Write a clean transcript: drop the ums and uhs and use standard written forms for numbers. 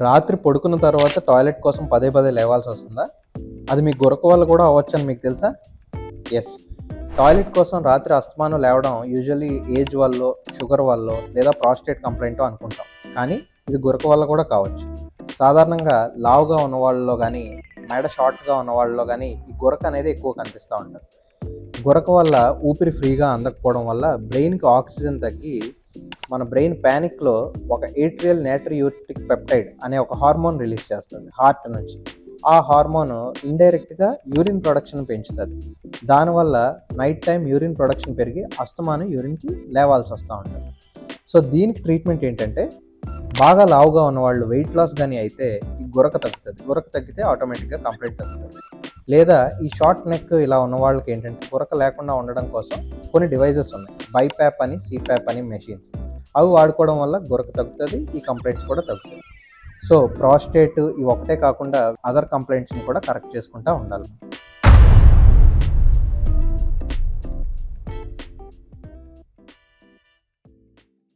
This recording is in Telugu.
రాత్రి పడుకున్న తర్వాత టాయిలెట్ కోసం పదే పదే లేవాల్సి వస్తుందా? అది మీ గురక వల్ల కూడా అవ్వచ్చని మీకు తెలుసా? ఎస్. టాయిలెట్ కోసం రాత్రి అస్తమానం లేవడం యూజువల్లీ ఏజ్ వల్లో, షుగర్ వల్లో లేదా ప్రాస్టేట్ కంప్లైంటో అనుకుంటాం. కానీ ఇది గురక వల్ల కూడా కావచ్చు. సాధారణంగా లావుగా ఉన్న వాళ్ళలో కానీ, మెడ షార్ట్గా ఉన్న వాళ్ళలో కానీ ఈ గురక అనేది ఎక్కువ కనిపిస్తూ ఉంటుంది. గురక వల్ల ఊపిరి ఫ్రీగా అందకపోవడం వల్ల బ్రెయిన్కి ఆక్సిజన్ తగ్గి మన బ్రెయిన్ ప్యానిక్లో ఒక ఏట్రియల్ నాట్రియూరిటిక్ పెప్టైడ్ అనే ఒక హార్మోన్ రిలీజ్ చేస్తుంది హార్ట్ నుంచి. ఆ హార్మోన్ ఇండైరెక్ట్గా యూరిన్ ప్రొడక్షన్ పెంచుతుంది. దానివల్ల నైట్ టైం యూరిన్ ప్రొడక్షన్ పెరిగి అస్తమానం యూరిన్కి లేవాల్సి వస్తూ ఉంటుంది. సో దీనికి ట్రీట్మెంట్ ఏంటంటే, బాగా లావుగా ఉన్నవాళ్ళు వెయిట్ లాస్ కానీ అయితే ఈ గురక తగ్గుతుంది. గురక తగ్గితే ఆటోమేటిక్గా కంప్లైంట్ తగ్గుతుంది. లేదా ఈ షార్ట్ నెక్ ఇలా ఉన్న వాళ్ళకి ఏంటంటే గురక లేకుండా ఉండడం కోసం కొన్ని డివైజెస్ ఉన్నాయి. బైప్యాప్ అని, సిప్యాప్ అని మెషిన్స్. అవి వాడుకోవడం వల్ల గురక తగ్గుతుంది, ఈ కంప్లైంట్స్ కూడా తగ్గుతాయి. సో ప్రాస్టేట్ ఇవి ఒకటే కాకుండా అదర్ కంప్లైంట్స్ని కూడా కరెక్ట్ చేసుకుంటూ ఉండాలి.